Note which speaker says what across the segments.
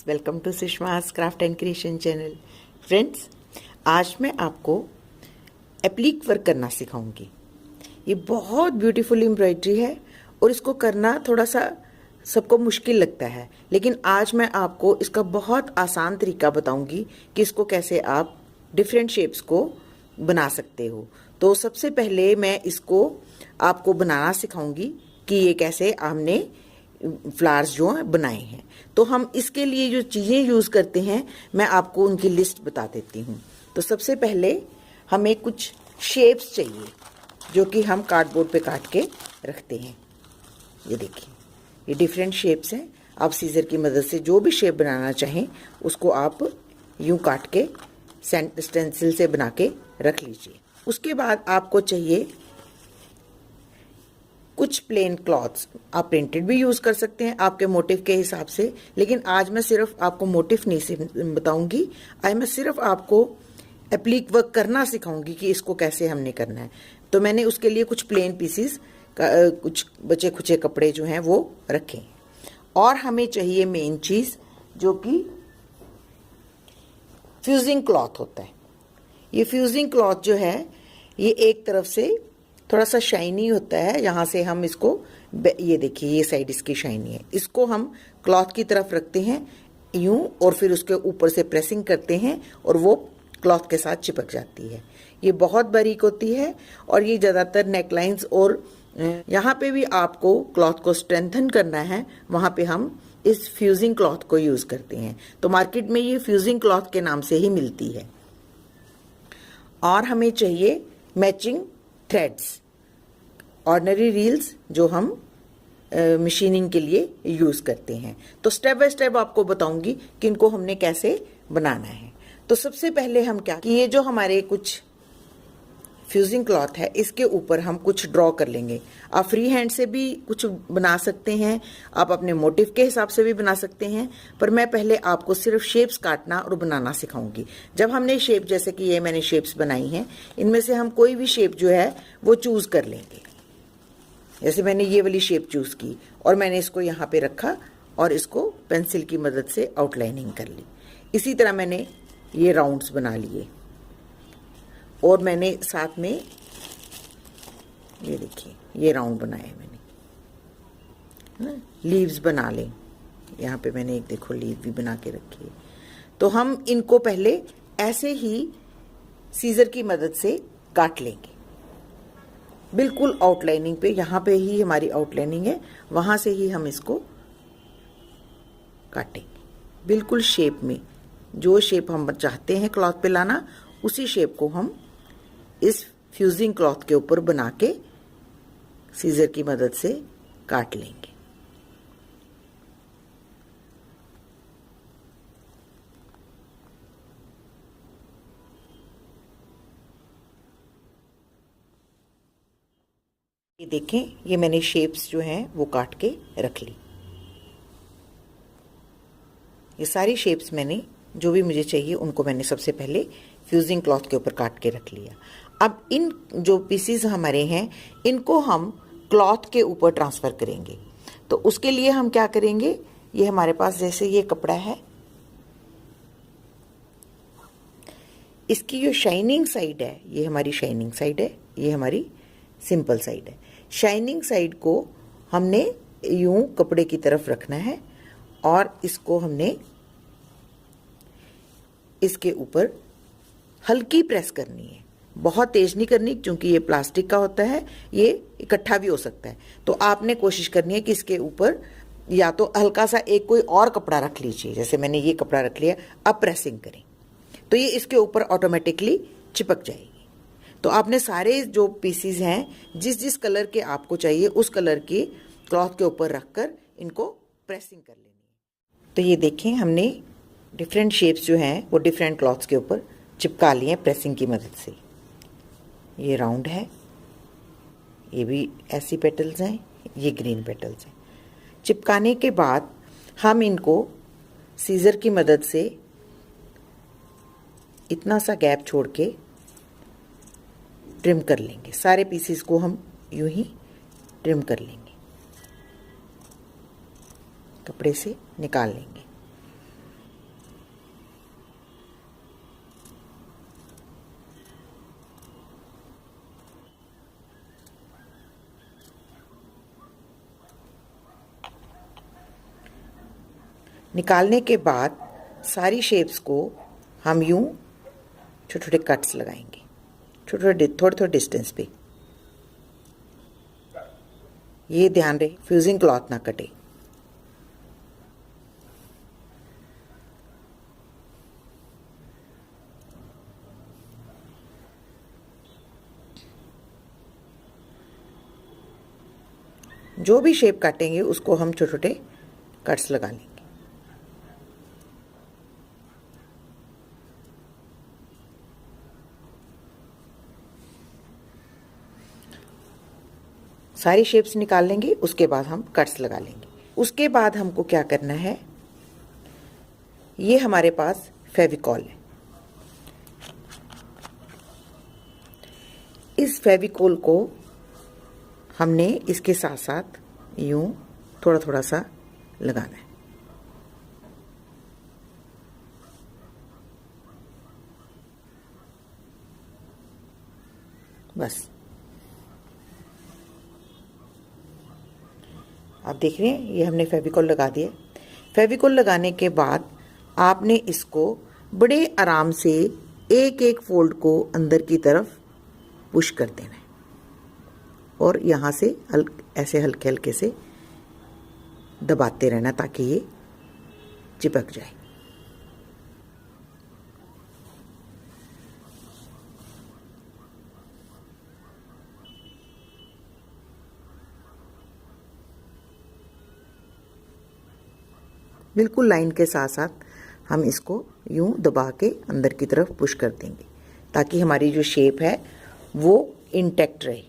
Speaker 1: Welcome to Sushma's craft and creation channel. Friends, आज मैं आपको एप्लीक वर्क करना सिखाऊंगी। ये बहुत ब्यूटीफुल एम्ब्रॉयडरी है और इसको करना थोड़ा सा सबको मुश्किल लगता है, लेकिन आज मैं आपको इसका बहुत आसान तरीका बताऊंगी कि इसको कैसे आप डिफरेंट शेप्स को बना सकते हो। तो सबसे पहले मैं इसको आपको बनाना सिखाऊंगी कि ये कैसे हमने फ्लावर्स जो बनाए हैं। तो हम इसके लिए जो चीज़ें यूज़ करते हैं मैं आपको उनकी लिस्ट बता देती हूँ। तो सबसे पहले हमें कुछ शेप्स चाहिए जो कि हम कार्डबोर्ड पे काट के रखते हैं। ये देखिए, ये डिफरेंट शेप्स हैं। आप सीजर की मदद से जो भी शेप बनाना चाहें उसको आप यूं काट के स्टेंसिल से बना के रख लीजिए। उसके बाद आपको चाहिए कुछ प्लेन क्लॉथ्स। आप प्रिंटेड भी यूज़ कर सकते हैं आपके मोटिव के हिसाब से, लेकिन आज मैं सिर्फ आपको मोटिव नहीं बताऊंगी। आज मैं सिर्फ आपको एप्लीक वर्क करना सिखाऊंगी कि इसको कैसे हमने करना है। तो मैंने उसके लिए कुछ प्लेन पीसीस कुछ बचे खुचे कपड़े जो हैं वो रखे। और हमें चाहिए मेन चीज़ जो कि फ्यूजिंग क्लॉथ होता है। ये फ्यूजिंग क्लॉथ जो है ये एक तरफ से थोड़ा सा शाइनी होता है। यहाँ से हम इसको, ये देखिए ये साइड इसकी शाइनी है, इसको हम क्लॉथ की तरफ रखते हैं यूं और फिर उसके ऊपर से प्रेसिंग करते हैं और वो क्लॉथ के साथ चिपक जाती है। ये बहुत बारीक होती है और ये ज़्यादातर नेकलाइंस और यहाँ पे भी आपको क्लॉथ को स्ट्रेंथन करना है, वहाँ पे हम इस फ्यूजिंग क्लॉथ को यूज़ करते हैं। तो मार्केट में ये फ्यूजिंग क्लॉथ के नाम से ही मिलती है। और हमें चाहिए मैचिंग थ्रेड्स, ऑर्डिनरी रील्स जो हम मशीनिंग के लिए यूज़ करते हैं। तो स्टेप बाय स्टेप आपको बताऊंगी कि इनको हमने कैसे बनाना है। तो सबसे पहले हम क्या कि ये जो हमारे कुछ फ्यूजिंग क्लॉथ है इसके ऊपर हम कुछ ड्रॉ कर लेंगे। आप फ्री हैंड से भी कुछ बना सकते हैं, आप अपने मोटिव के हिसाब से भी बना सकते हैं, पर मैं पहले आपको सिर्फ शेप्स काटना और बनाना सिखाऊंगी। जब हमने शेप, जैसे कि ये मैंने शेप्स बनाई हैं, इनमें से हम कोई भी शेप जो है वो चूज़ कर लेंगे। जैसे मैंने ये वाली शेप चूज़ की और मैंने इसको यहाँ पे रखा और इसको पेंसिल की मदद से आउटलाइनिंग कर ली। इसी तरह मैंने ये राउंड्स बना लिए और मैंने साथ में ये देखिए ये राउंड बनाए मैंने, है ना। लीव्स बना लें, यहाँ पे मैंने एक देखो लीव भी बना के रखी है। तो हम इनको पहले ऐसे ही सीजर की मदद से काट लेंगे, बिल्कुल आउटलाइनिंग पे। यहाँ पे ही हमारी आउटलाइनिंग है, वहाँ से ही हम इसको काटेंगे बिल्कुल शेप में। जो शेप हम चाहते हैं क्लॉथ पे लाना, उसी शेप को हम इस फ्यूजिंग क्लॉथ के ऊपर बना के सीजर की मदद से काट लेंगे। ये देखें, ये मैंने शेप्स जो हैं वो काट के रख ली। ये सारी शेप्स मैंने जो भी मुझे चाहिए उनको मैंने सबसे पहले फ्यूजिंग क्लॉथ के ऊपर काट के रख लिया। अब इन जो पीसीज हमारे हैं इनको हम क्लॉथ के ऊपर ट्रांसफ़र करेंगे। तो उसके लिए हम क्या करेंगे, ये हमारे पास जैसे ये कपड़ा है, इसकी जो शाइनिंग साइड है ये हमारी शाइनिंग साइड है, ये हमारी सिंपल साइड है। शाइनिंग साइड को हमने यूं कपड़े की तरफ रखना है और इसको हमने इसके ऊपर हल्की प्रेस करनी है, बहुत तेज नहीं करनी, क्योंकि ये प्लास्टिक का होता है, ये इकट्ठा भी हो सकता है। तो आपने कोशिश करनी है कि इसके ऊपर या तो हल्का सा एक कोई और कपड़ा रख लीजिए, जैसे मैंने ये कपड़ा रख लिया। अब प्रेसिंग करें तो ये इसके ऊपर ऑटोमेटिकली चिपक जाएगी। तो आपने सारे जो पीसीज हैं जिस जिस कलर के आपको चाहिए उस कलर की क्लॉथ के ऊपर रखकर इनको प्रेसिंग कर लेनी है। तो ये देखें, हमने डिफरेंट शेप्स जो हैं वो डिफरेंट क्लॉथ्स के ऊपर चिपका लिए हैं प्रेसिंग की मदद से। ये राउंड है, ये भी ऐसी पेटल्स हैं, ये ग्रीन पेटल्स हैं। चिपकाने के बाद हम इनको सीजर की मदद से इतना सा गैप छोड़ के ट्रिम कर लेंगे। सारे पीसेस को हम यूं ही ट्रिम कर लेंगे, कपड़े से निकाल लेंगे। निकालने के बाद सारी शेप्स को हम यूं छोटे छोटे कट्स लगाएंगे, थोड़े थोड़े डिस्टेंस पे। ये ध्यान रहे फ्यूजिंग क्लॉथ ना कटे। जो भी शेप काटेंगे उसको हम छोटे छोटे कट्स लगा लेंगे। सारी शेप्स निकाल लेंगे, उसके बाद हम कट्स लगा लेंगे। उसके बाद हमको क्या करना है, ये हमारे पास फेविकॉल है। इस फेविकॉल को हमने इसके साथ साथ यूं थोड़ा थोड़ा सा लगाना है। बस आप देख रहे हैं ये हमने फेविकॉल लगा दिया। फेविकॉल लगाने के बाद आपने इसको बड़े आराम से एक एक फोल्ड को अंदर की तरफ पुश कर देना है और यहाँ से ऐसे हल्के हल्के से दबाते रहना ताकि ये चिपक जाए। बिल्कुल लाइन के साथ साथ हम इसको यूं दबा के अंदर की तरफ पुश कर देंगे ताकि हमारी जो शेप है वो इंटैक्ट रहे।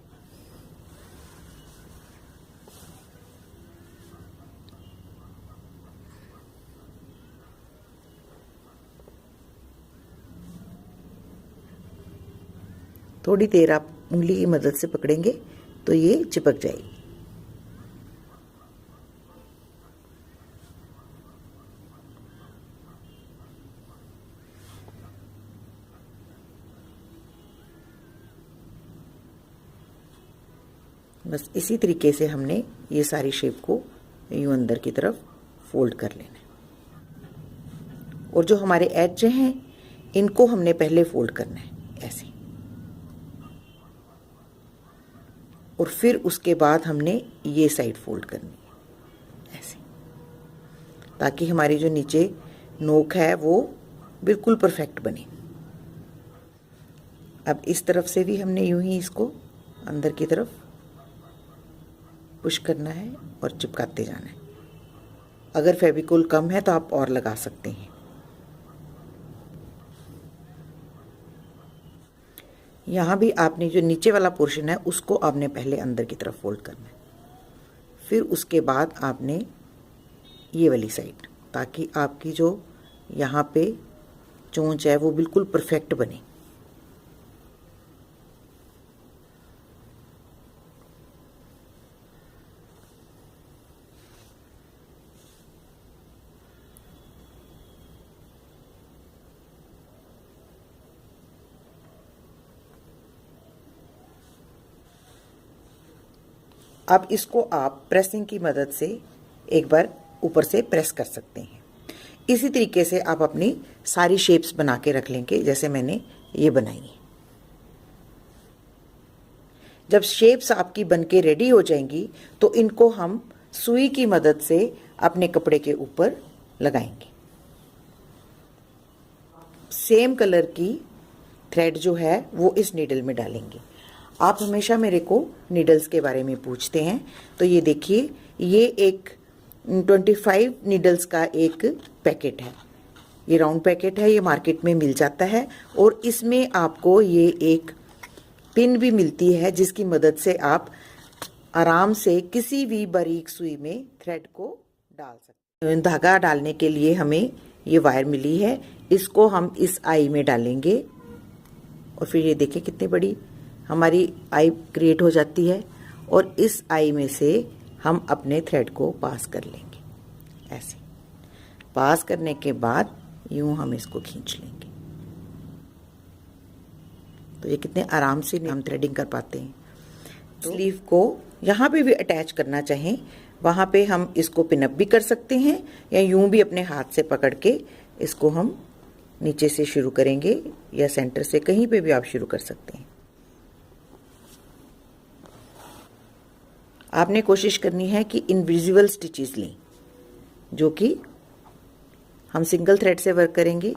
Speaker 1: थोड़ी देर आप उंगली की मदद से पकड़ेंगे तो ये चिपक जाएगी। बस इसी तरीके से हमने ये सारी शेप को यूं अंदर की तरफ फोल्ड कर लेना है और जो हमारे एज हैं इनको हमने पहले फोल्ड करना है ऐसे, और फिर उसके बाद हमने ये साइड फोल्ड करनी है ऐसे, ताकि हमारी जो नीचे नोक है वो बिल्कुल परफेक्ट बने। अब इस तरफ से भी हमने यूं ही इसको अंदर की तरफ पुश करना है और चिपकाते जाना है। अगर फेविकोल कम है तो आप और लगा सकते हैं। यहाँ भी आपने जो नीचे वाला पोर्शन है उसको आपने पहले अंदर की तरफ फोल्ड करना है, फिर उसके बाद आपने ये वाली साइड, ताकि आपकी जो यहाँ पे चोंच है वो बिल्कुल परफेक्ट बने। अब इसको आप प्रेसिंग की मदद से एक बार ऊपर से प्रेस कर सकते हैं। इसी तरीके से आप अपनी सारी शेप्स बना के रख लेंगे जैसे मैंने ये बनाई है। जब शेप्स आपकी बनके रेडी हो जाएंगी तो इनको हम सुई की मदद से अपने कपड़े के ऊपर लगाएंगे। सेम कलर की थ्रेड जो है वो इस नीडल में डालेंगे। आप हमेशा मेरे को नीडल्स के बारे में पूछते हैं, तो ये देखिए ये एक 25 नीडल्स का एक पैकेट है। ये राउंड पैकेट है, ये मार्केट में मिल जाता है और इसमें आपको ये एक पिन भी मिलती है जिसकी मदद से आप आराम से किसी भी बारीक सुई में थ्रेड को डाल सकते हैं। धागा डालने के लिए हमें ये वायर मिली है, इसको हम इस आई में डालेंगे और फिर ये देखिए कितनी बड़ी हमारी आई क्रिएट हो जाती है और इस आई में से हम अपने थ्रेड को पास कर लेंगे। ऐसे पास करने के बाद यूं हम इसको खींच लेंगे, तो ये कितने आराम से हम थ्रेडिंग कर पाते हैं। तो स्लीव को यहाँ पे भी अटैच करना चाहें वहाँ पे हम इसको पिनअप भी कर सकते हैं या यूं भी अपने हाथ से पकड़ के इसको हम नीचे से शुरू करेंगे या सेंटर से, कहीं पे भी आप शुरू कर सकते हैं। आपने कोशिश करनी है कि इनविजिबल स्टिचेस लें, जो कि हम सिंगल थ्रेड से वर्क करेंगे।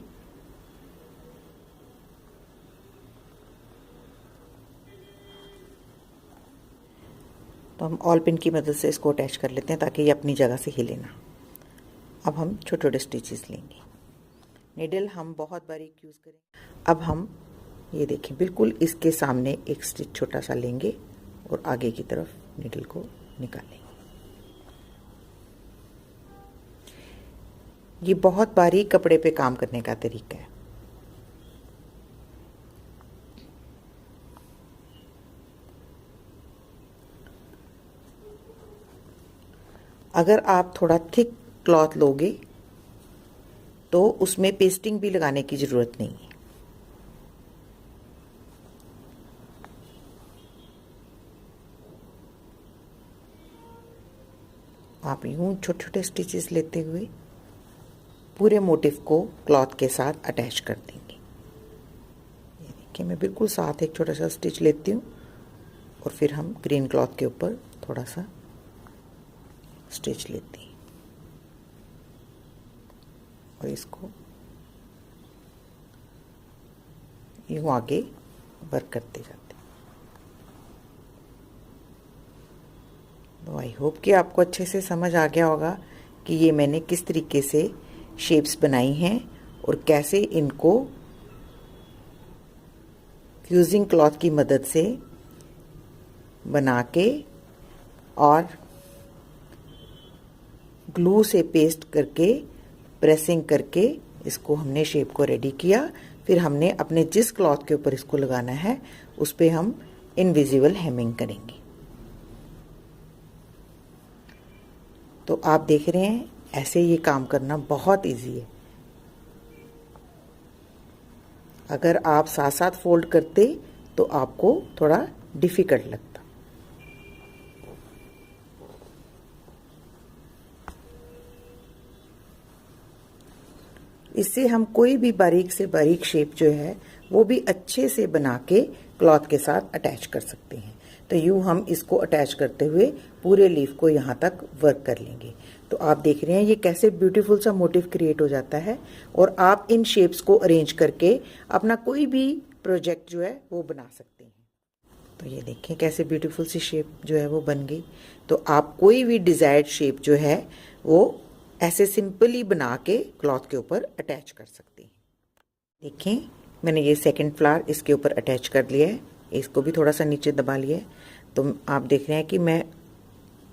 Speaker 1: तो हम ऑल पिन की मदद से इसको अटैच कर लेते हैं ताकि ये अपनी जगह से हिले ना। अब हम छोटे छोटे स्टिचेस लेंगे। नीडल हम बहुत बारीक यूज़ करेंगे। अब हम ये देखें, बिल्कुल इसके सामने एक स्टिच छोटा सा लेंगे और आगे की तरफ नीडल को निकालेंगे। ये बहुत बारीक कपड़े पे काम करने का तरीका है। अगर आप थोड़ा थिक क्लॉथ लोगे तो उसमें पेस्टिंग भी लगाने की ज़रूरत नहीं है। आप यूं छोटे छोटे स्टिचेस लेते हुए पूरे मोटिव को क्लॉथ के साथ अटैच कर देंगे। ये देखिए, मैं बिल्कुल साथ एक छोटा सा स्टिच लेती हूँ और फिर हम ग्रीन क्लॉथ के ऊपर थोड़ा सा स्टिच लेती हैं और इसको यूं आगे वर्क करते जाते हैं। तो आई होप कि आपको अच्छे से समझ आ गया होगा कि ये मैंने किस तरीके से शेप्स बनाई हैं और कैसे इनको फ्यूजिंग क्लॉथ की मदद से बना के और ग्लू से पेस्ट करके प्रेसिंग करके इसको हमने शेप को रेडी किया। फिर हमने अपने जिस क्लॉथ के ऊपर इसको लगाना है उस पे हम इनविजिबल हेमिंग करेंगे। तो आप देख रहे हैं, ऐसे ये काम करना बहुत इजी है। अगर आप साथ साथ फोल्ड करते तो आपको थोड़ा डिफिकल्ट लगता। इससे हम कोई भी बारीक से बारीक शेप जो है वो भी अच्छे से बना के क्लॉथ के साथ अटैच कर सकते हैं। तो यूं हम इसको अटैच करते हुए पूरे लीफ को यहाँ तक वर्क कर लेंगे। तो आप देख रहे हैं ये कैसे ब्यूटीफुल सा मोटिव क्रिएट हो जाता है और आप इन शेप्स को अरेंज करके अपना कोई भी प्रोजेक्ट जो है वो बना सकते हैं। तो ये देखें कैसे ब्यूटीफुल सी शेप जो है वो बन गई। तो आप कोई भी डिजायर्ड शेप जो है वो ऐसे सिंपली बना के क्लॉथ के ऊपर अटैच कर सकते हैं। देखें, मैंने ये सेकंड फ्लावर इसके ऊपर अटैच कर लिया है, इसको भी थोड़ा सा नीचे दबा लिया है। तो आप देख रहे हैं कि मैं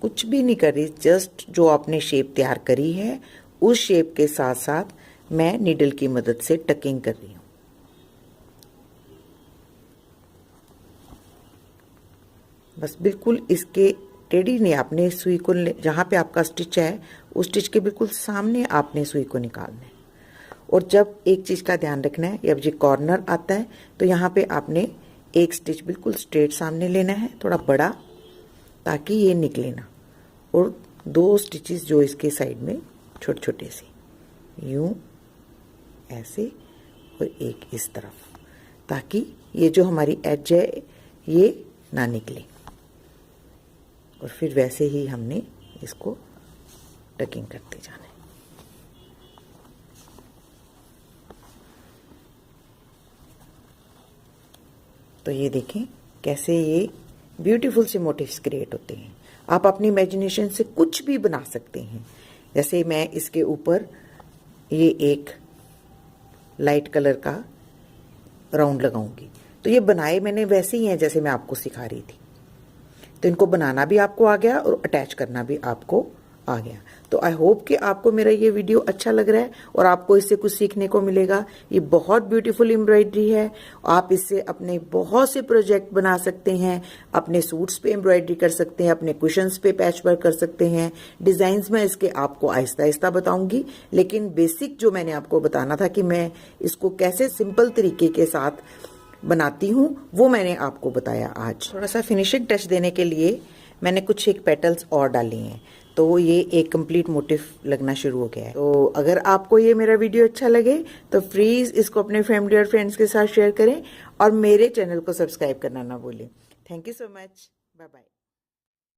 Speaker 1: कुछ भी नहीं कर रही, जस्ट जो आपने शेप तैयार करी है उस शेप के साथ साथ मैं नीडल की मदद से टकिंग कर रही हूँ। बस बिल्कुल इसके टेढ़ी नहीं, आपने सुई को जहाँ पे आपका स्टिच है उस स्टिच के बिल्कुल सामने आपने सुई को निकालना है। और जब एक चीज़ का ध्यान रखना है, जब ये कॉर्नर आता है तो यहाँ पे आपने एक स्टिच बिल्कुल स्ट्रेट सामने लेना है, थोड़ा बड़ा, ताकि ये निकले ना। और दो स्टिचेस जो इसके साइड में छोटे छोटे से यूं ऐसे और एक इस तरफ, ताकि ये जो हमारी एज है ये ना निकले। और फिर वैसे ही हमने इसको टकिंग करते जाना है। तो ये देखें कैसे ये ब्यूटीफुल से मोटिव्स क्रिएट होते हैं। आप अपनी इमेजिनेशन से कुछ भी बना सकते हैं। जैसे मैं इसके ऊपर ये एक लाइट कलर का राउंड लगाऊंगी, तो ये बनाए मैंने वैसे ही हैं जैसे मैं आपको सिखा रही थी। तो इनको बनाना भी आपको आ गया और अटैच करना भी आपको आ गया। तो आई होप कि आपको मेरा ये वीडियो अच्छा लग रहा है और आपको इससे कुछ सीखने को मिलेगा। ये बहुत ब्यूटीफुल एम्ब्रॉयडरी है, आप इससे अपने बहुत से प्रोजेक्ट बना सकते हैं। अपने सूट्स पे एम्ब्रॉयडरी कर सकते हैं, अपने कुशन्स पे पैच वर्क कर सकते हैं। डिजाइन्स में इसके आपको आहिस्ता आहिस्ता बताऊंगी, लेकिन बेसिक जो मैंने आपको बताना था कि मैं इसको कैसे सिंपल तरीके के साथ बनाती हूँ वो मैंने आपको बताया आज। थोड़ा सा फिनिशिंग टच देने के लिए मैंने कुछ एक पेटल्स और डाली हैं। तो ये एक कंप्लीट मोटिव लगना शुरू हो गया है। तो अगर आपको ये मेरा वीडियो अच्छा लगे तो प्लीज इसको अपने फैमिली और फ्रेंड्स के साथ शेयर करें और मेरे चैनल को सब्सक्राइब करना ना भूलें। Thank you so much. Bye bye.